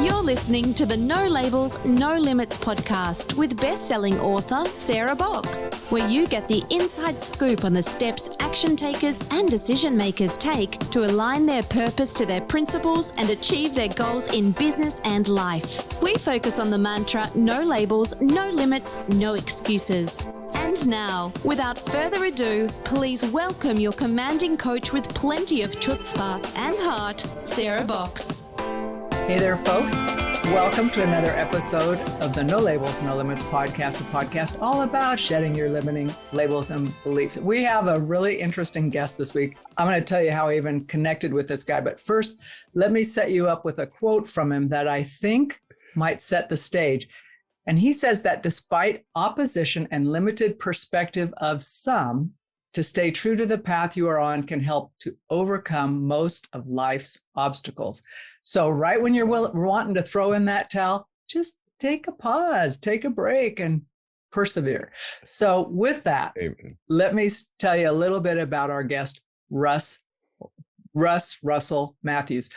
You're listening to the No Labels, No Limits podcast with best-selling author Sarah Box, where you get the inside scoop on the steps action takers and decision makers take to align their purpose to their principles and achieve their goals in business and life. We focus on the mantra, no labels, no limits, no excuses. And now, without further ado, please welcome your commanding coach with plenty of chutzpah and heart, Sarah Box. Hey there, folks. Welcome to another episode of the No Labels, No Limits podcast, a podcast all about shedding your limiting labels and beliefs. We have a really interesting guest this week. I'm going to tell you how I even connected with this guy. But first, let me set you up with a quote from him that I think might set the stage. And he says that despite opposition and limited perspective of some, to stay true to the path you are on can help to overcome most of life's obstacles. So right when you're wanting to throw in that towel, just take a pause, take a break, and persevere. So with that, Amen. Let me tell you a little bit about our guest, Russell Matthews.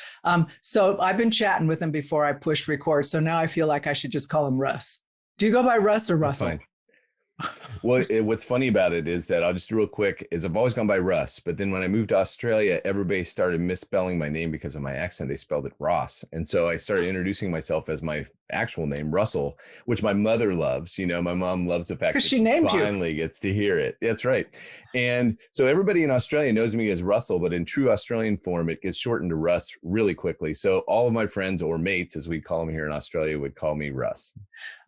So I've been chatting with him before I pushed record. So now I feel like I should just call him Russ. Do you go by Russ or Russell? Fine. Well, what's funny about it is that I'll just do real quick is I've always gone by Russ, but then when I moved to Australia, everybody started misspelling my name because of my accent. They spelled it Ross. And so I started introducing myself as my actual name, Russell, which my mother loves. You know, my mom loves the fact that she finally gets to hear it. That's right. And so everybody in Australia knows me as Russell, but in true Australian form, it gets shortened to Russ really quickly. So all of my friends or mates, as we call them here in Australia, would call me Russ.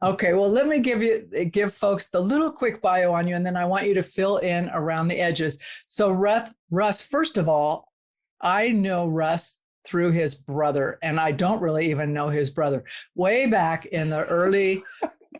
Okay, well, let me give folks the little quick bio on you, and then I want you to fill in around the edges. So Russ, first of all, I know Russ through his brother, and I don't really even know his brother. Way back in the early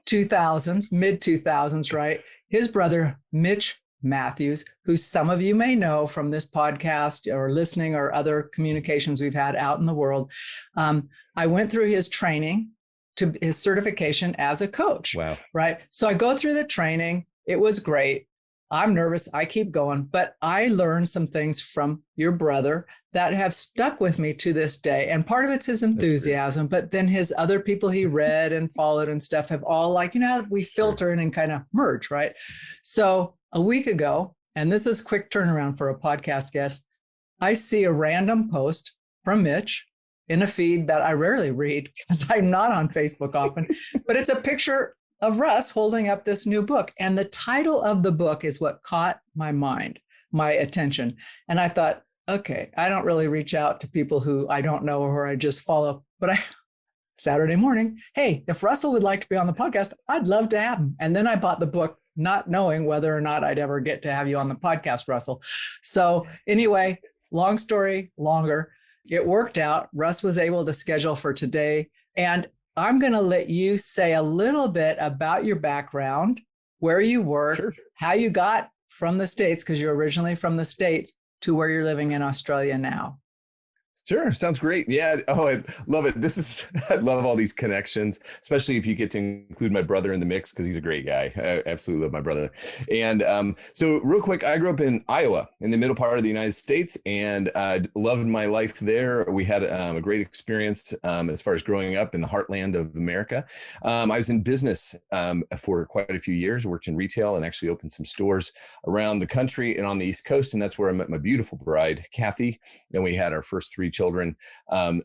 2000s, mid 2000s, right? His brother, Mitch Matthews, who some of you may know from this podcast or listening or other communications we've had out in the world. I went through his training to his certification as a coach. Wow. Right. So I go through the training. It was great. I'm nervous. I keep going, but I learned some things from your brother that have stuck with me to this day. And part of it's his enthusiasm, but then his other people he read and followed and stuff have all we filter in and kind of merge. Right. So a week ago, and this is quick turnaround for a podcast guest, I see a random post from Mitch in a feed that I rarely read because I'm not on Facebook often, but it's a picture of Russ holding up this new book. And the title of the book is what caught my attention. And I thought, okay, I don't really reach out to people who I don't know or I just follow, but Saturday morning, hey, if Russell would like to be on the podcast, I'd love to have him. And then I bought the book, not knowing whether or not I'd ever get to have you on the podcast, Russell. So anyway, long story longer, it worked out. Russ was able to schedule for today. And I'm going to let you say a little bit about your background, where you work, Sure. how you got from the States, because you're originally from the States, to where you're living in Australia now. Sure. Sounds great. Yeah. Oh, I love it. I love all these connections, especially if you get to include my brother in the mix, because he's a great guy. I absolutely love my brother. And so real quick, I grew up in Iowa in the middle part of the United States, and I loved my life there. We had a great experience as far as growing up in the heartland of America. I was in business for quite a few years, worked in retail and actually opened some stores around the country and on the East Coast. And that's where I met my beautiful bride, Kathy. And we had our first 3 children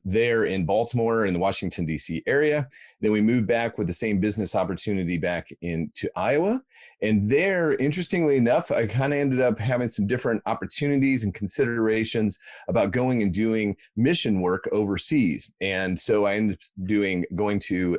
there in Baltimore in the Washington, D.C. area. Then we moved back with the same business opportunity back into Iowa. And there, interestingly enough, I kind of ended up having some different opportunities and considerations about going and doing mission work overseas. And so I ended up going to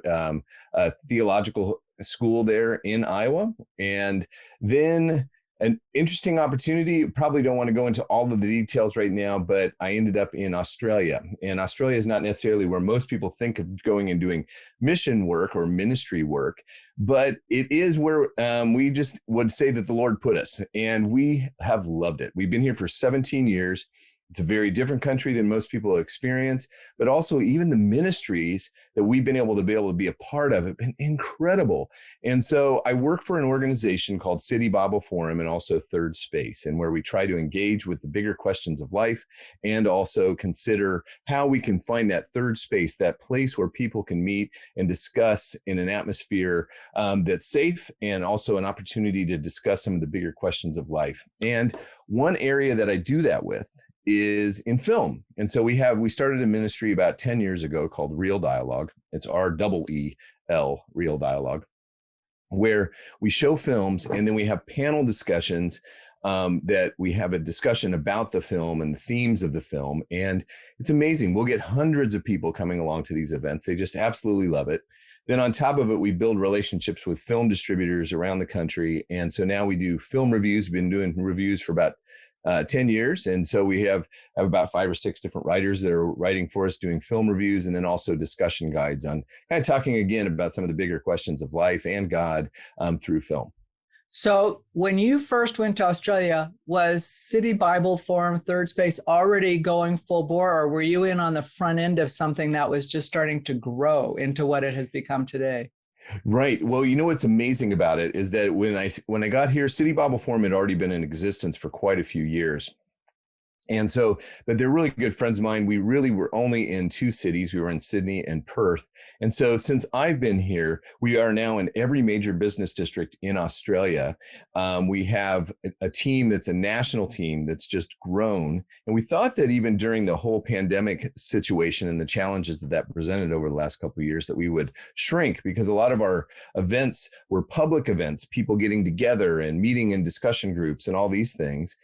a theological school there in Iowa. And then an interesting opportunity. Probably don't want to go into all of the details right now, but I ended up in Australia. And Australia is not necessarily where most people think of going and doing mission work or ministry work, but it is where we just would say that the Lord put us, and we have loved it. We've been here for 17 years. It's a very different country than most people experience, but also even the ministries that we've been able to be a part of have been incredible. And so I work for an organization called City Bible Forum and also Third Space, and where we try to engage with the bigger questions of life and also consider how we can find that third space, that place where people can meet and discuss in an atmosphere that's safe, and also an opportunity to discuss some of the bigger questions of life. And one area that I do that with is in film. And so we started a ministry about 10 years ago called Real Dialogue. It's REEL, Real Dialogue, where we show films and then we have panel discussions that we have a discussion about the film and the themes of the film. And it's amazing. We'll get hundreds of people coming along to these events. They just absolutely love it. Then on top of it, we build relationships with film distributors around the country. And so now we do film reviews. We've been doing reviews for about 10 years. And so we have about 5 or 6 different writers that are writing for us, doing film reviews, and then also discussion guides on kind of talking again about some of the bigger questions of life and God through film. So when you first went to Australia, was City Bible Forum Third Space already going full bore, or were you in on the front end of something that was just starting to grow into what it has become today? Right. Well, you know what's amazing about it is that when I got here, City Bible Forum had already been in existence for quite a few years. And so, but they're really good friends of mine. We really were only in 2 cities. We were in Sydney and Perth. And so since I've been here, we are now in every major business district in Australia. We have a team that's a national team that's just grown. And we thought that even during the whole pandemic situation and the challenges that presented over the last couple of years, that we would shrink, because a lot of our events were public events, people getting together and meeting in discussion groups and all these things.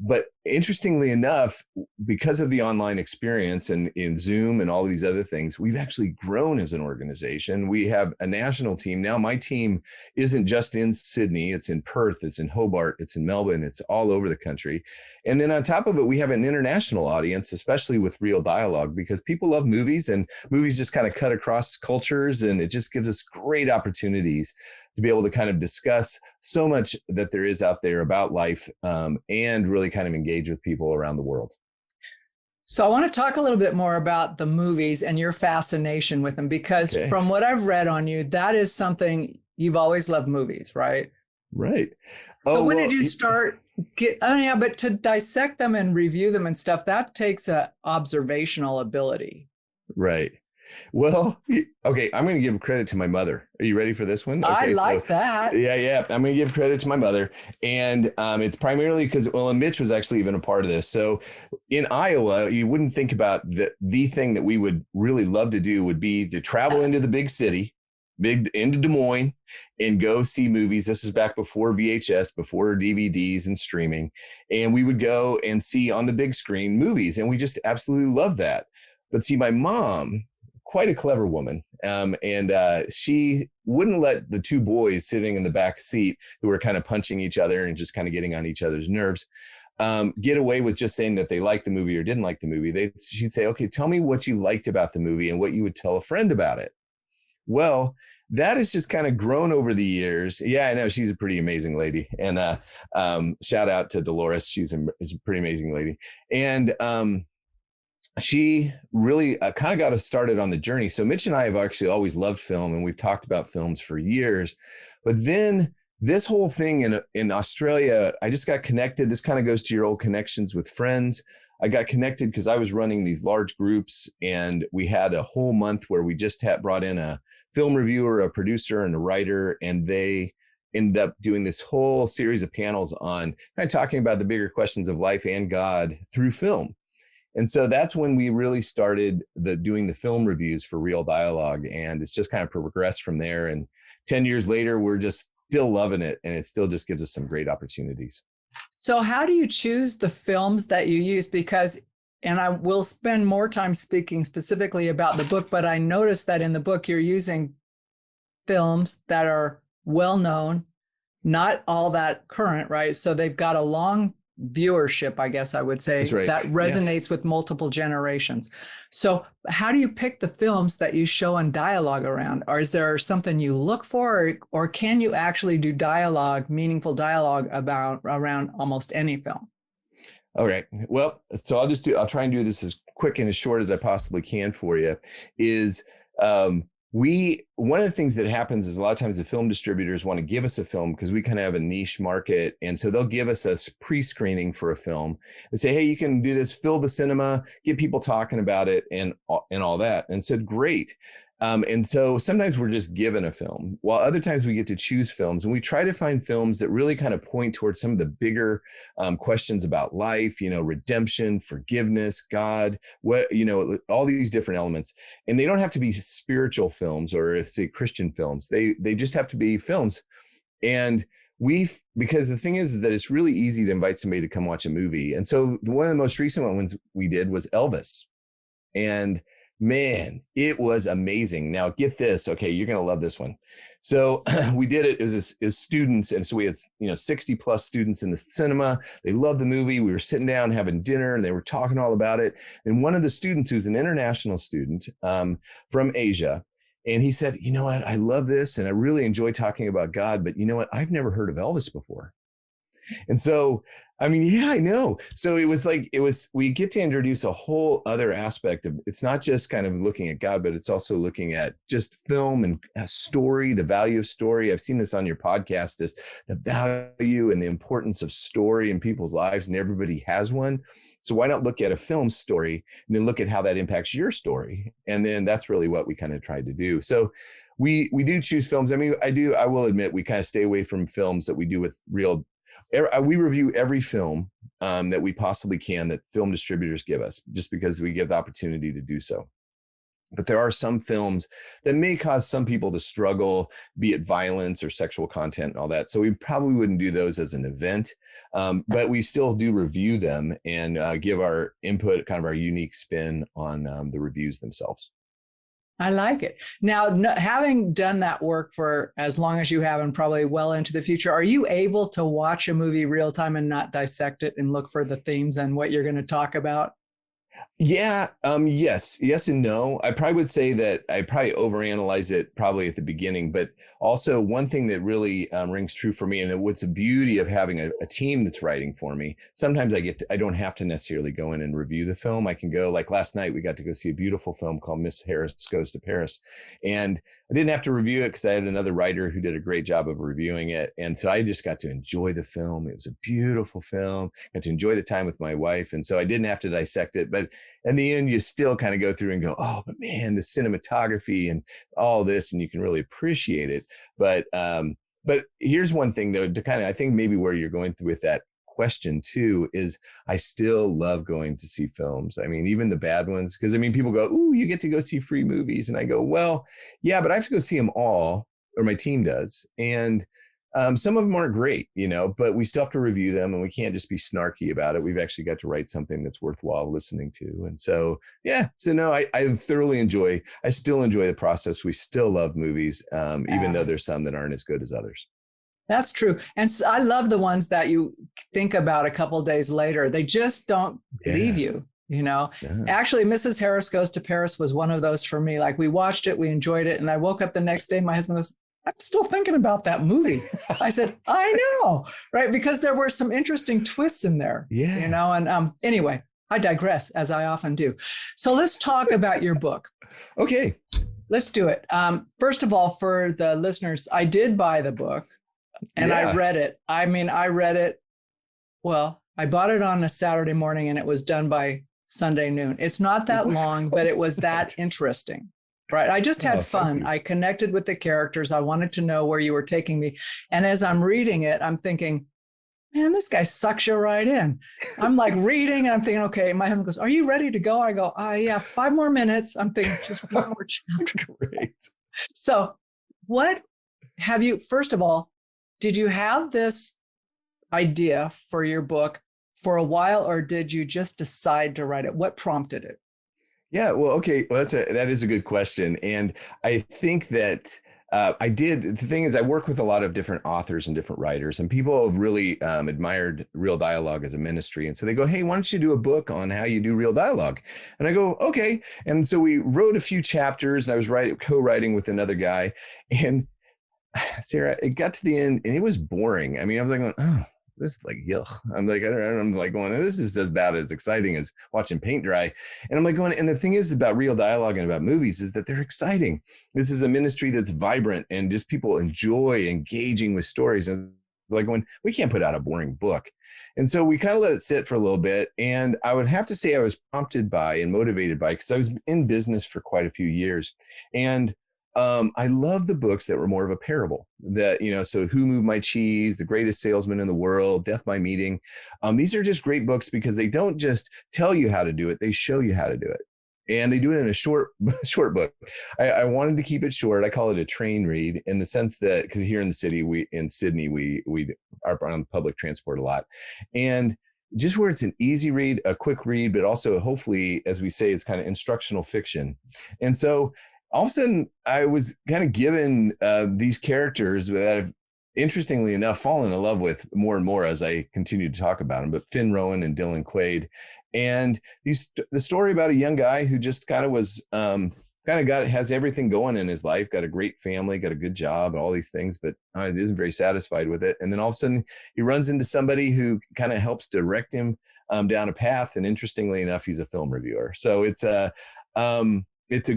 But interestingly enough, because of the online experience and in Zoom and all these other things, we've actually grown as an organization. We have a national team. Now my team isn't just in Sydney, it's in Perth, it's in Hobart, it's in Melbourne, it's all over the country. And then on top of it, we have an international audience, especially with Real Dialogue, because people love movies, and movies just kind of cut across cultures, and it just gives us great opportunities to be able to kind of discuss so much that there is out there about life, and really kind of engage with people around the world. So I want to talk a little bit more about the movies and your fascination with them, because from what I've read on you, that is something you've always loved, movies, right? Right. So when did you start? But to dissect them and review them and stuff, that takes a observational ability. Right. Well, okay, I'm going to give credit to my mother. Are you ready for this one? Okay, I like that. Yeah. I'm going to give credit to my mother. And it's primarily because, and Mitch was actually even a part of this. So in Iowa, you wouldn't think about the thing that we would really love to do would be to travel into the big city, into Des Moines, and go see movies. This is back before VHS, before DVDs and streaming. And we would go and see on the big screen movies. And we just absolutely love that. But see, my mom, quite a clever woman. And she wouldn't let the 2 boys sitting in the back seat, who were kind of punching each other and just kind of getting on each other's nerves, get away with just saying that they liked the movie or didn't like the movie. She'd say, okay, tell me what you liked about the movie and what you would tell a friend about it. Well, that has just kind of grown over the years. Yeah, I know. She's a pretty amazing lady. And shout out to Dolores. She's a pretty amazing lady. And she really kind of got us started on the journey. So Mitch and I have actually always loved film, and we've talked about films for years. But then this whole thing in Australia, I just got connected. This kind of goes to your old connections with friends. I got connected because I was running these large groups, and we had a whole month where we just brought in a film reviewer, a producer, and a writer, and they ended up doing this whole series of panels on kind of talking about the bigger questions of life and God through film. And so that's when we really started doing the film reviews for Real Dialogue. And it's just kind of progressed from there. And 10 years later, we're just still loving it. And it still just gives us some great opportunities. So how do you choose the films that you use? Because, and I will spend more time speaking specifically about the book, but I noticed that in the book, you're using films that are well-known, not all that current, right? So they've got a long viewership, I guess I would say, right, that resonates with multiple generations. So how do you pick the films that you show and dialogue around? Or is there something you look for, or can you actually do dialogue, meaningful dialogue around almost any film? All right. Well, so I'll try and do this as quick and as short as I possibly can for you. Is one of the things that happens is a lot of times the film distributors want to give us a film because we kind of have a niche market. And so they'll give us a pre-screening for a film. They say, hey, you can do this, fill the cinema, get people talking about it and all that. And said, great. And so sometimes we're just given a film, while other times we get to choose films, and we try to find films that really kind of point towards some of the bigger questions about life, redemption, forgiveness, God, all these different elements. And they don't have to be spiritual films or say Christian films. They just have to be films. And because the thing is that it's really easy to invite somebody to come watch a movie. And so one of the most recent ones we did was Elvis. And man, it was amazing. Now get this. Okay. You're going to love this one. So we did it as students. And so we had, 60 plus students in the cinema. They loved the movie. We were sitting down having dinner and they were talking all about it. And one of the students, who's an international student from Asia, and he said, you know what, I love this. And I really enjoy talking about God, but you know what, I've never heard of Elvis before. And so, yeah, I know. So we get to introduce a whole other aspect of, it's not just kind of looking at God, but it's also looking at just film and story, the value of story. I've seen this on your podcast, is the value and the importance of story in people's lives, and everybody has one. So why not look at a film story and then look at how that impacts your story? And then that's really what we kind of tried to do. So we do choose films. I will admit, we kind of stay away from films that we do with we review every film that we possibly can that film distributors give us, just because we give the opportunity to do so. But there are some films that may cause some people to struggle, be it violence or sexual content and all that. So we probably wouldn't do those as an event, but we still do review them and give our input, kind of our unique spin on the reviews themselves. I like it. Now, having done that work for as long as you have, and probably well into the future, are you able to watch a movie real time and not dissect it and look for the themes and what you're going to talk about? Yeah. Yes and no. I probably would say that I probably overanalyze it probably at the beginning, but also one thing that really rings true for me, and what's the beauty of having a team that's writing for me. Sometimes I don't have to necessarily go in and review the film. I can go, like last night, we got to go see a beautiful film called Miss Harris Goes to Paris. And I didn't have to review it because I had another writer who did a great job of reviewing it. And so I just got to enjoy the film. It was a beautiful film. Got to enjoy the time with my wife. And so I didn't have to dissect it. But in the end, you still kind of go through and go, oh, but man, the cinematography and all this, and you can really appreciate it. But here's one thing, though, to kind of, I think maybe where you're going through with that question too, is I still love going to see films. Even the bad ones, because people go, ooh, you get to go see free movies. And I go, well, yeah, but I have to go see them all, or my team does. And some of them aren't great, but we still have to review them, and we can't just be snarky about it. We've actually got to write something that's worthwhile listening to. And so, yeah, so no, I still enjoy the process. We still love movies, even though there's some that aren't as good as others. That's true. And so I love the ones that you think about a couple of days later. They just don't leave you, Yeah. Actually, Mrs. Harris Goes to Paris was one of those for me. Like, we watched it, we enjoyed it. And I woke up the next day, my husband goes, I'm still thinking about that movie. I said, I know, right? Because there were some interesting twists in there, and anyway, I digress, as I often do. So let's talk about your book. Okay. Let's do it. First of all, for the listeners, I did buy the book. And I read it. I read it. Well, I bought it on a Saturday morning and it was done by Sunday noon. It's not that long, but it was that interesting, right? I just had fun. I connected with the characters. I wanted to know where you were taking me. And as I'm reading it, I'm thinking, man, this guy sucks you right in. I'm like reading and I'm thinking, okay, my husband goes, are you ready to go? I go, yeah, 5 more minutes. I'm thinking just one more chapter. Great. So what have you, first of all, did you have this idea for your book for a while, or did you just decide to write it? What prompted it? Yeah, well, okay. Well, that is a good question. And I think that I did. The thing is, I work with a lot of different authors and different writers, and people have really admired Real Dialogue as a ministry. And so they go, hey, why don't you do a book on how you do real dialogue? And I go, okay. And so we wrote a few chapters, and I was co-writing with another guy. And Sarah, it got to the end and it was boring. I was like, oh, this is like, yuck. I'm like, I'm like going, this is as bad as exciting as watching paint dry. And I'm like going, and the thing is about real dialogue and about movies is that they're exciting. This is a ministry that's vibrant and just people enjoy engaging with stories. And like when we can't put out a boring book. And so we kind of let it sit for a little bit. And I would have to say I was prompted by and motivated by, because I was in business for quite a few years. And I love the books that were more of a parable that, so Who Moved My Cheese, The Greatest Salesman in the World, Death by Meeting. These are just great books because they don't just tell you how to do it. They show you how to do it. And they do it in a short book. I wanted to keep it short. I call it a train read in the sense that, because here in the city, in Sydney, we are on public transport a lot. And just where it's an easy read, a quick read, but also hopefully, as we say, it's kind of instructional fiction. And so all of a sudden I was kind of given these characters that I've, interestingly enough, fallen in love with more and more as I continue to talk about them, but Finn Rowan and Dylan Quaid. And the story about a young guy who just kind of was has everything going in his life, got a great family, got a good job, all these things, but isn't very satisfied with it. And then all of a sudden he runs into somebody who kind of helps direct him down a path. And interestingly enough, he's a film reviewer. So it's a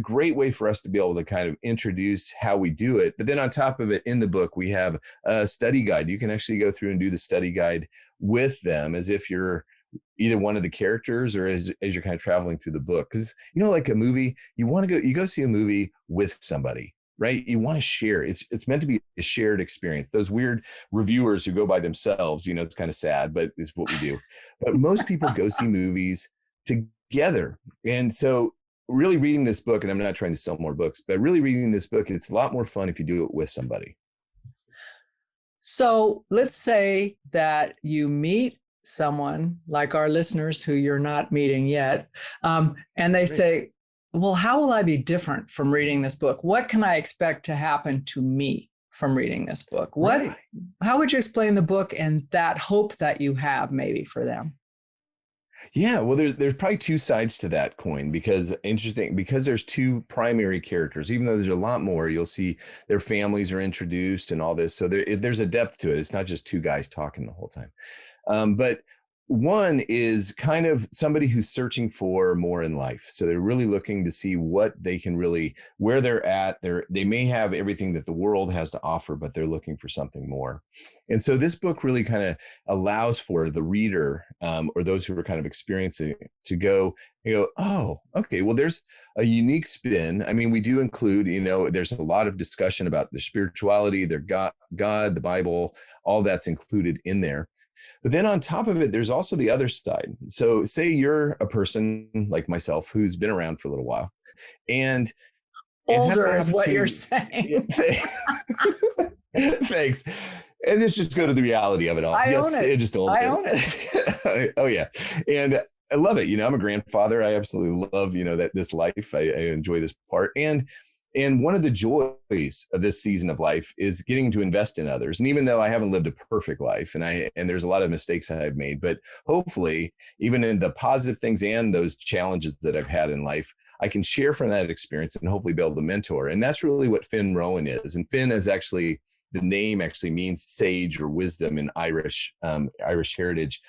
great way for us to be able to kind of introduce how we do it. But then on top of it, in the book, we have a study guide. You can actually go through and do the study guide with them as if you're either one of the characters or as you're kind of traveling through the book. Because, like a movie, you go see a movie with somebody, right? You want to share. It's meant to be a shared experience. Those weird reviewers who go by themselves, it's kind of sad, but it's what we do. But most people go see movies together. And so really reading this book, and I'm not trying to sell more books, but really reading this book, it's a lot more fun if you do it with somebody. So let's say that you meet someone like our listeners who you're not meeting yet, and they say, well, how will I be different from reading this book? What can I expect to happen to me from reading this book? How would you explain the book and that hope that you have maybe for them? Yeah, well, there's probably two sides to that coin because there's two primary characters, even though there's a lot more. You'll see their families are introduced and all this. So there's a depth to it. It's not just two guys talking the whole time. But one is kind of somebody who's searching for more in life. So they're really looking to see what they can where they're at. They may have everything that the world has to offer, but they're looking for something more. And so this book really kind of allows for the reader or those who are kind of experiencing it to go, oh, okay, well, there's a unique spin. I mean, we do include, there's a lot of discussion about the spirituality, their God, the Bible, all that's included in there. But then on top of it, there's also the other side. So say you're a person like myself who's been around for a little while and older is what you're saying. Thanks. And let's just go to the reality of it all. I own it. Oh yeah. And I love it. I'm a grandfather. I absolutely love, this life. I enjoy this part. And one of the joys of this season of life is getting to invest in others. And even though I haven't lived a perfect life and there's a lot of mistakes I've made, but hopefully even in the positive things and those challenges that I've had in life, I can share from that experience and hopefully be able to mentor. And that's really what Finn Rowan is. And Finn is actually, the name actually means sage or wisdom in Irish heritage.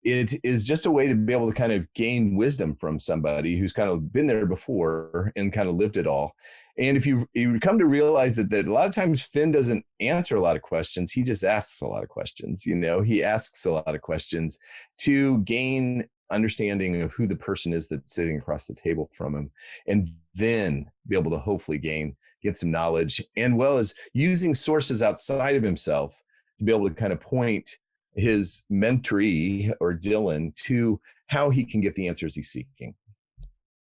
It is just a way to be able to kind of gain wisdom from somebody who's kind of been there before and kind of lived it all. And if you come to realize that a lot of times Finn doesn't answer a lot of questions, he just asks a lot of questions. He asks a lot of questions to gain understanding of who the person is that's sitting across the table from him, and then be able to hopefully get some knowledge, and well as using sources outside of himself to be able to kind of point his mentee or Dylan to how he can get the answers he's seeking.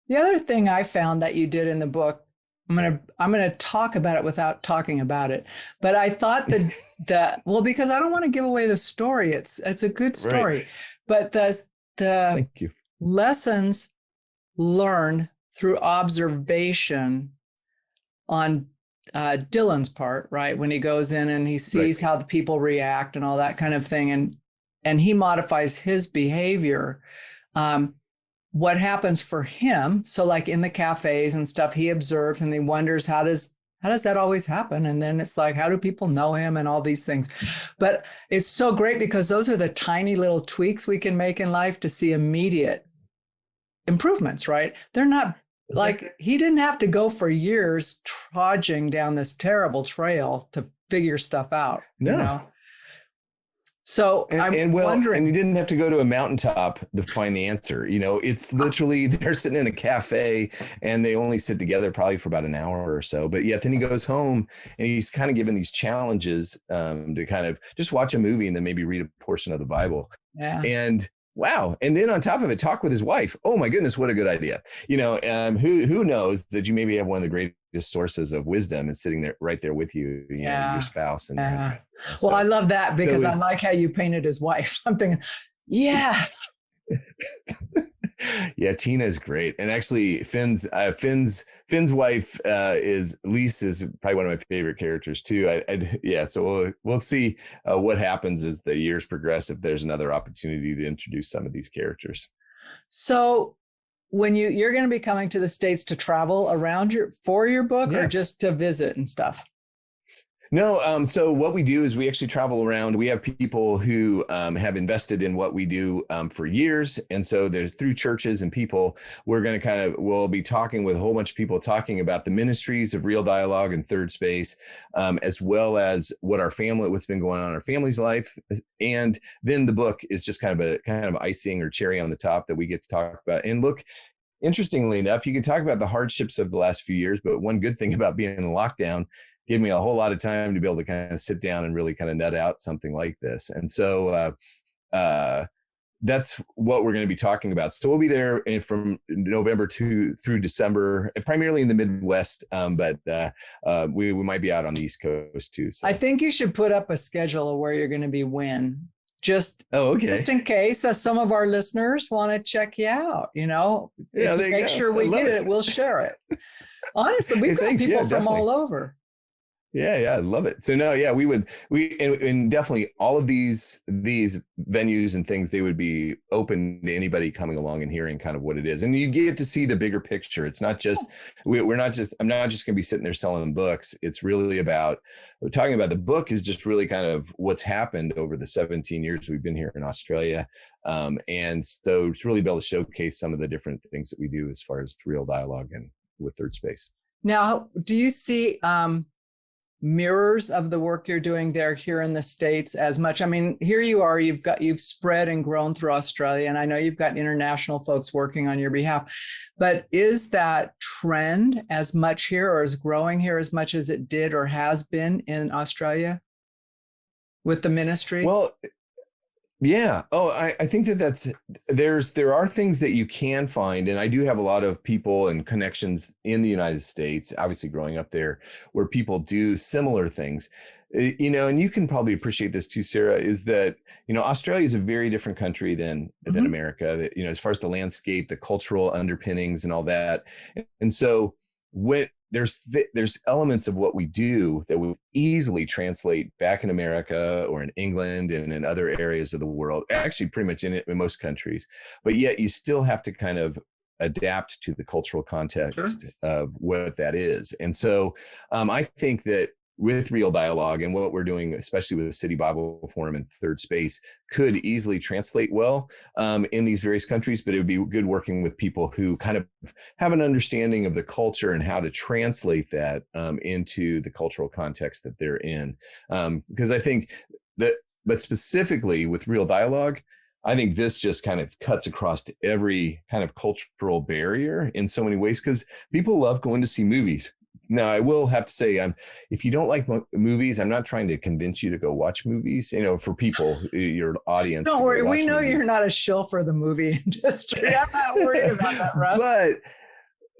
The other thing I found that you did in the book, I'm gonna talk about it without talking about it, but I thought that because I don't want to give away the story. It's a good story, right. But the Thank you. lessons learned through observation on Dylan's part, right? When he goes in and he sees how the people react and all that kind of thing, and he modifies his behavior. What happens for him? So like in the cafes and stuff, he observes and he wonders, how does how does that always happen? And then it's like, how do people know him and all these things? But it's so great because those are the tiny little tweaks we can make in life to see immediate improvements, right? They're not like, he didn't have to go for years trudging down this terrible trail to figure stuff out, No. you know? So I'm wondering. And you didn't have to go to a mountaintop to find the answer. You know, it's literally they're sitting in a cafe and they only sit together probably for about an hour or so. But yet then he goes home and he's kind of given these challenges to kind of just watch a movie and then maybe read a portion of the Bible. Yeah. And wow. And then on top of it, talk with his wife. Oh my goodness, what a good idea. You know, who knows that you maybe have one of the greatest sources of wisdom is sitting there right there with you, you know, your spouse. And so, well, I love that because I like how you painted his wife. I'm thinking, yes. Yeah, Tina is great. And actually Finn's wife is probably one of my favorite characters too. So we'll see what happens as the years progress, if there's another opportunity to introduce some of these characters. So when you're going to be coming to the States to travel around for your book or just to visit and stuff? No. So what we do is we actually travel around. We have people who have invested in what we do for years. And so they're through churches and people. We'll be talking with a whole bunch of people talking about the ministries of Real Dialogue and Third Space, as well as what's been going on in our family's life. And then the book is just kind of icing or cherry on the top that we get to talk about. And look, interestingly enough, you can talk about the hardships of the last few years, but one good thing about being in lockdown gave me a whole lot of time to be able to kind of sit down and really kind of nut out something like this. And so that's what we're going to be talking about. So we'll be there from November through December, primarily in the Midwest, but we might be out on the East Coast too. So. I think you should put up a schedule of where you're going to be when. Just in case some of our listeners want to check you out, you know, make sure we get it, we'll share it. Honestly, we've got people from all over. Yeah, I love it. So no, yeah, and definitely all of these venues and things, they would be open to anybody coming along and hearing kind of what it is. And you get to see the bigger picture. It's not just, I'm not just going to be sitting there selling books. It's really we're talking about the book is just really kind of what's happened over the 17 years we've been here in Australia. And so it's really be able to showcase some of the different things that we do as far as Real Dialogue and with Third Space. Now, do you see, mirrors of the work you're doing there here in the States as much? I mean, here you are, you've spread and grown through Australia, and I know you've got international folks working on your behalf, but is that trend as much here or is growing here as much as it did or has been in Australia with the ministry? Well, yeah. Oh, I think there are things that you can find. And I do have a lot of people and connections in the United States, obviously growing up there, where people do similar things, you know, and you can probably appreciate this too, Sarah, is that, you know, Australia is a very different country than America, that, you know, as far as the landscape, the cultural underpinnings and all that. And so when there's elements of what we do that we easily translate back in America or in England and in other areas of the world, actually pretty much in most countries, but yet you still have to kind of adapt to the cultural context of what that is. And so I think that with Real Dialogue and what we're doing, especially with the City Bible Forum and Third Space, could easily translate well in these various countries, but it would be good working with people who kind of have an understanding of the culture and how to translate that into the cultural context that they're in. Because I think that, but specifically with Real Dialogue, I think this just kind of cuts across to every kind of cultural barrier in so many ways, because people love going to see movies. Now, I will have to say, if you don't like movies, I'm not trying to convince you to go watch movies, you know, for people, your audience. Don't worry. We know movies. You're not a shill for the movie industry. I'm not worried about that, Russ.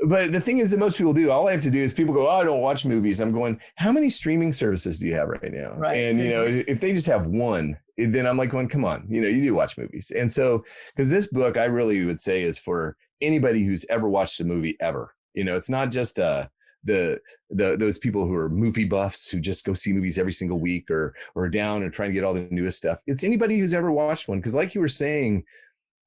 But the thing is that most people do. All I have to do is people go, oh, I don't watch movies. I'm going, how many streaming services do you have right now? Right. And, you know, if they just have one, then I'm like going, come on, you know, you do watch movies. And so, because this book, I really would say is for anybody who's ever watched a movie ever. You know, it's not just those people who are movie buffs who just go see movies every single week or down and trying to get all the newest stuff. It's anybody who's ever watched one. Because like you were saying,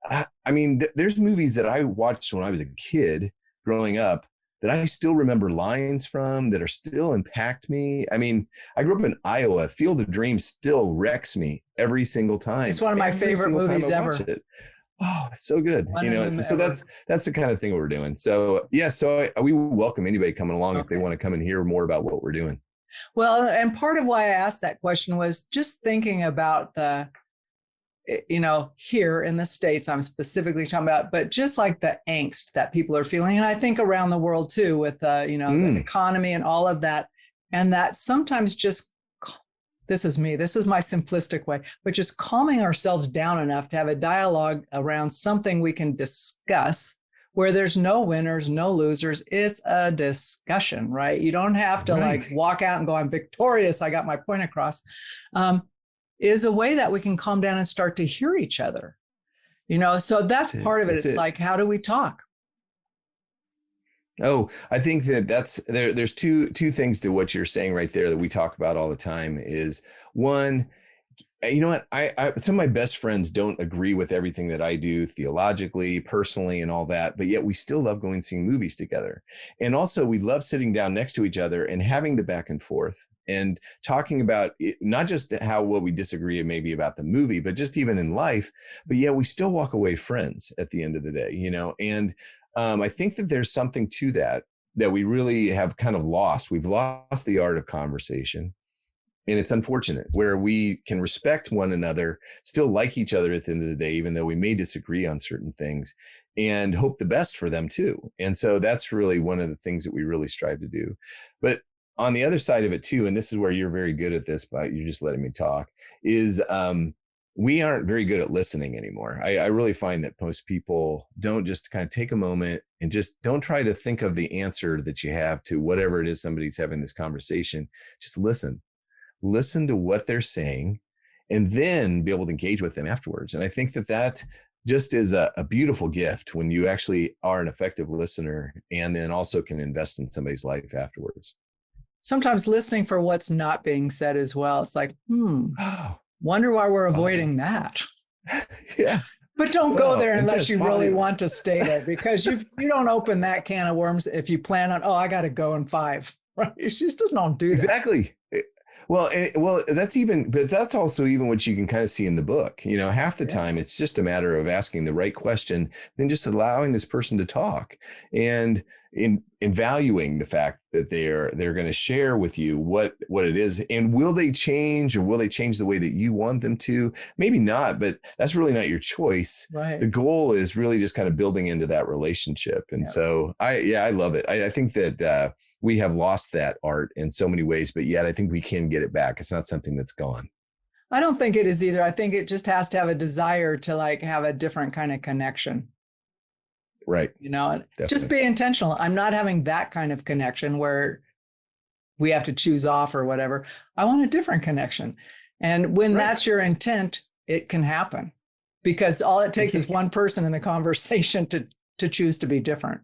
I mean, there's movies that I watched when I was a kid growing up that I still remember lines from that are still impact me. I mean, I grew up in Iowa. Field of Dreams still wrecks me every single time. It's one of my favorite movies ever. Oh, it's so good. So that's the kind of thing we're doing. So we welcome anybody coming along if they want to come and hear more about what we're doing. Well, and part of why I asked that question was just thinking about here in the States, I'm specifically talking about, but just like the angst that people are feeling. And I think around the world too, with, the economy and all of that. And that sometimes this is me, this is my simplistic way, but just calming ourselves down enough to have a dialogue around something we can discuss where there's no winners, no losers. It's a discussion, right? You don't have to like walk out and go, I'm victorious, I got my point across. Is a way that we can calm down and start to hear each other. So that's part of it. It's like, how do we talk? Oh, I think there's two things to what you're saying right there that we talk about all the time is one, you know what? Some of my best friends don't agree with everything that I do theologically, personally, and all that, but yet we still love going and seeing movies together. And also we love sitting down next to each other and having the back and forth and talking about not just what we disagree maybe about the movie, but just even in life, but yeah, we still walk away friends at the end of the day, and I think that there's something to that we really have kind of lost. We've lost the art of conversation. And it's unfortunate where we can respect one another, still like each other at the end of the day, even though we may disagree on certain things, and hope the best for them too. And so that's really one of the things that we really strive to do. But on the other side of it too, and this is where you're very good at this, but you're just letting me talk, is we aren't very good at listening anymore. I really find that most people don't just kind of take a moment and just don't try to think of the answer that you have to whatever it is somebody's having this conversation. Just listen to what they're saying, and then be able to engage with them afterwards. And I think that just is a beautiful gift when you actually are an effective listener and then also can invest in somebody's life afterwards. Sometimes listening for what's not being said as well. It's like, wonder why we're avoiding that. Yeah. But don't go there unless you really want to stay there, because you don't open that can of worms if you plan on, I got to go in 5. Right? You just don't do that. Exactly. Well, that's also even what you can kind of see in the book. Half the time it's just a matter of asking the right question, then just allowing this person to talk and in valuing the fact that they're going to share with you what it is. And will they change, or will they change the way that you want them to? Maybe not, but that's really not your choice. Right. The goal is really just kind of building into that relationship. And so I love it. I think that we have lost that art in so many ways, but yet I think we can get it back. It's not something that's gone. I don't think it is either. I think it just has to have a desire to have a different kind of connection. Right. Just be intentional. I'm not having that kind of connection where we have to choose off or whatever. I want a different connection. And when that's your intent, it can happen, because all it takes is one person in the conversation to choose to be different.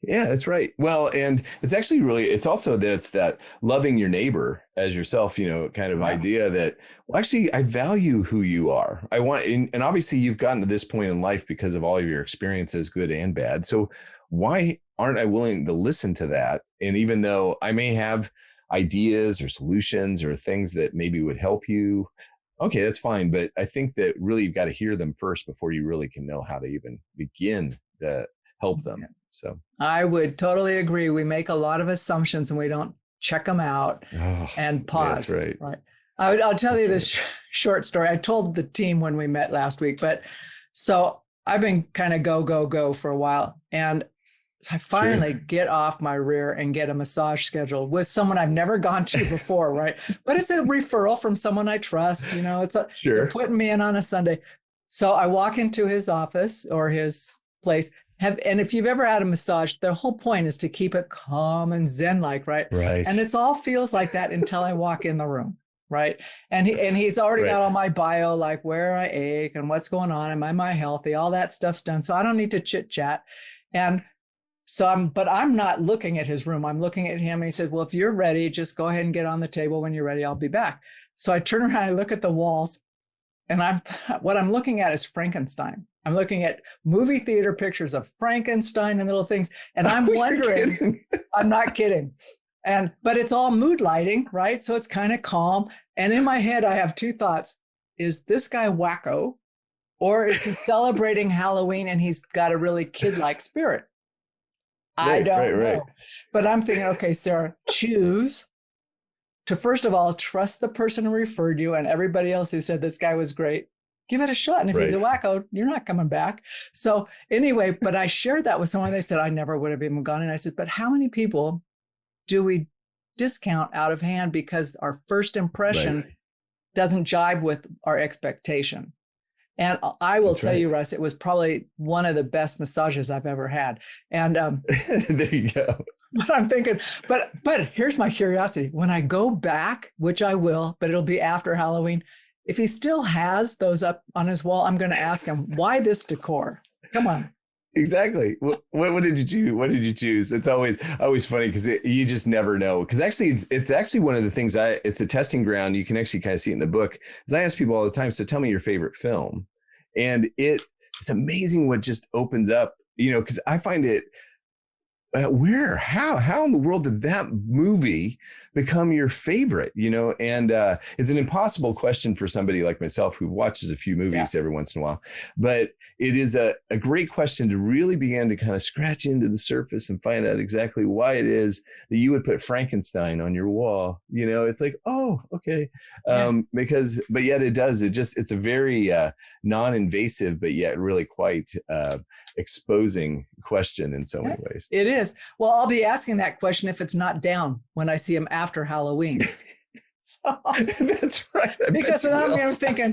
Yeah, that's right. Well, and it's actually it's also that loving your neighbor as yourself, kind of idea that, well, actually, I value who you are. I want, and obviously you've gotten to this point in life because of all of your experiences, good and bad. So why aren't I willing to listen to that? And even though I may have ideas or solutions or things that maybe would help you, okay, that's fine. But I think that really you've got to hear them first before you really can know how to even begin to help them. So I would totally agree. We make a lot of assumptions and we don't check them out and pause. Yeah, that's right. I'll tell you this short story. I told the team when we met last week, but so I've been kind of go for a while. And I finally get off my rear and get a massage scheduled with someone I've never gone to before. Right. But it's a referral from someone I trust, they're putting me in on a Sunday. So I walk into his office or his place. And if you've ever had a massage, the whole point is to keep it calm and zen-like, right? Right. And it's all feels like that until I walk in the room, right? And he's already got all my bio, like where I ache and what's going on, am I healthy? All that stuff's done. So I don't need to chit chat. And so I'm not looking at his room. I'm looking at him. And he said, well, if you're ready, just go ahead and get on the table. When you're ready, I'll be back. So I turn around, I look at the walls, and what I'm looking at is Frankenstein. I'm looking at movie theater pictures of Frankenstein and little things. And I'm wondering, I'm not kidding. But it's all mood lighting, right? So it's kind of calm. And in my head, I have two thoughts. Is this guy wacko? Or is he celebrating Halloween and he's got a really kid-like spirit? I don't know. But I'm thinking, okay, Sarah, choose to, first of all, trust the person who referred you and everybody else who said this guy was great. Give it a shot. And if he's a wacko, you're not coming back. So anyway, but I shared that with someone. They said, I never would have even gone. And I said, but how many people do we discount out of hand because our first impression doesn't jibe with our expectation? And I will tell you, Russ, it was probably one of the best massages I've ever had. And there you go. But I'm thinking, but here's my curiosity. When I go back, which I will, but it'll be after Halloween, if he still has those up on his wall, I'm going to ask him, why this decor? Come on. Exactly. What did you choose? What did you choose? It's always funny because you just never know. Because actually, it's actually one of the things it's a testing ground. You can actually kind of see it in the book. As I ask people all the time, so tell me your favorite film, and it's amazing what just opens up. Because I find it. How in the world did that movie become your favorite? And it's an impossible question for somebody like myself who watches a few movies every once in a while. But it is a great question to really begin to kind of scratch into the surface and find out exactly why it is that you would put Frankenstein on your wall. It's like, oh, okay. But yet it does. It's a very non-invasive, but yet really quite exposing question in so many ways. It is. Well, I'll be asking that question if it's not down when I see him after Halloween. So, that's right. Because I'm thinking,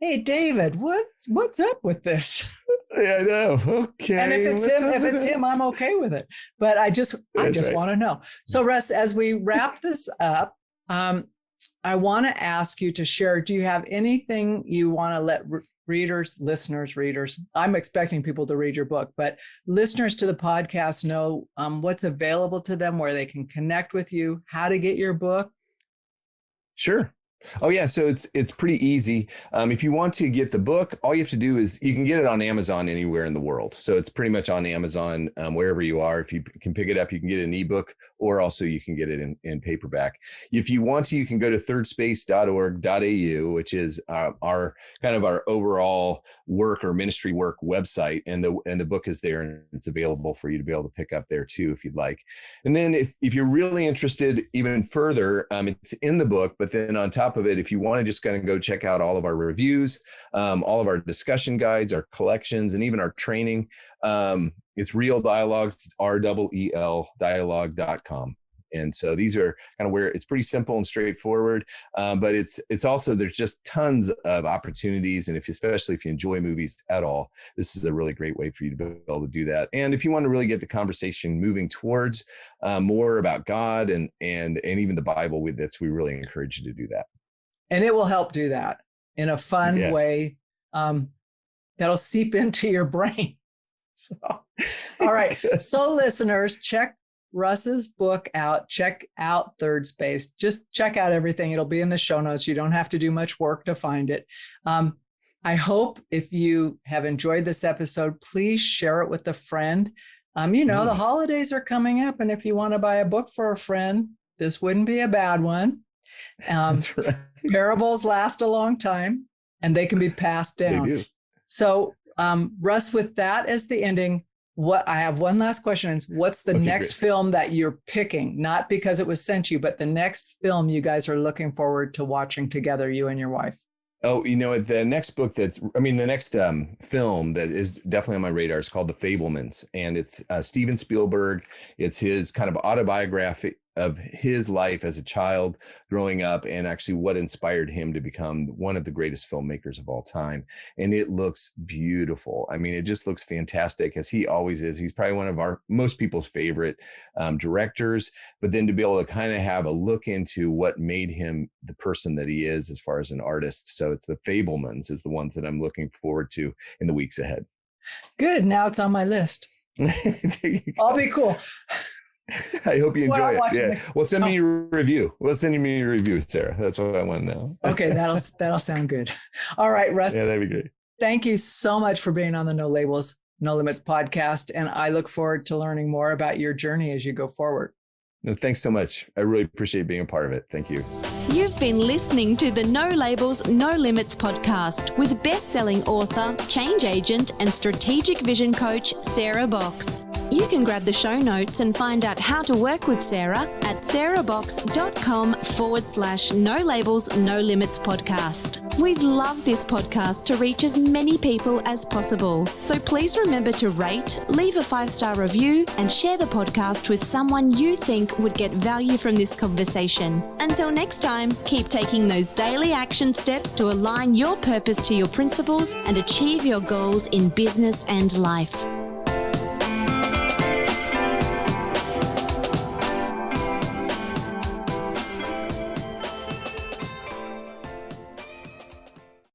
hey, David, what's up with this? Yeah, I know. Okay. And if it's him, I'm okay with it. But I just want to know. So, Russ, as we wrap this up, I want to ask you to share. Do you have anything you want to let readers, I'm expecting people to read your book, but listeners to the podcast know what's available to them, where they can connect with you, how to get your book? Sure. Oh yeah, so it's pretty easy. If you want to get the book, all you have to do is you can get it on Amazon anywhere in the world. So it's pretty much on Amazon wherever you are. If you can pick it up, you can get an ebook, or also you can get it in paperback. If you want to, you can go to thirdspace.org.au, which is our kind of our overall work or ministry work website, and the book is there, and it's available for you to be able to pick up there too if you'd like. And then if you're really interested even further, it's in the book, but then on top of it, if you want to just kind of go check out all of our reviews, all of our discussion guides, our collections, and even our training, it's Real Dialogues, REEL dialogue.com. And so these are kind of where it's pretty simple and straightforward, but it's also, there's just tons of opportunities. And especially if you enjoy movies at all, this is a really great way for you to be able to do that. And if you want to really get the conversation moving towards more about God and even the Bible with this, we really encourage you to do that. And it will help do that in a fun way that'll seep into your brain. So, all right. So listeners, check Russ's book out. Check out Third Space. Just check out everything. It'll be in the show notes. You don't have to do much work to find it. I hope if you have enjoyed this episode, please share it with a friend. The holidays are coming up, and if you want to buy a book for a friend, this wouldn't be a bad one. That's right. Parables last a long time, and they can be passed down. They do. So, Russ, with that as the ending, I have one last question. What's the next film that you're picking? Not because it was sent you, but the next film you guys are looking forward to watching together, you and your wife. Oh, the next book the next film that is definitely on my radar is called The Fabelmans, and it's Steven Spielberg. It's his kind of autobiography of his life as a child growing up, and actually what inspired him to become one of the greatest filmmakers of all time. And it looks beautiful. I mean, it just looks fantastic, as he always is. He's probably one of most people's favorite directors, but then to be able to kind of have a look into what made him the person that he is as far as an artist. So it's The Fabelmans is the ones that I'm looking forward to in the weeks ahead. Good. Now it's on my list. I'll be cool. I hope you enjoy it. Yeah. Well, send me your review. Send me your review, Sarah. That's what I want to know. Okay, that'll sound good. All right, Russ. Yeah, that'd be great. Thank you so much for being on the No Labels, No Limits podcast. And I look forward to learning more about your journey as you go forward. No, thanks so much. I really appreciate being a part of it. Thank you. You've been listening to the No Labels, No Limits podcast with best-selling author, change agent, and strategic vision coach, Sarah Box. You can grab the show notes and find out how to work with Sarah at sarahbox.com/No Labels, No Limits podcast. We'd love this podcast to reach as many people as possible. So please remember to rate, leave a 5-star review, and share the podcast with someone you think would get value from this conversation. Until next time, keep taking those daily action steps to align your purpose to your principles and achieve your goals in business and life.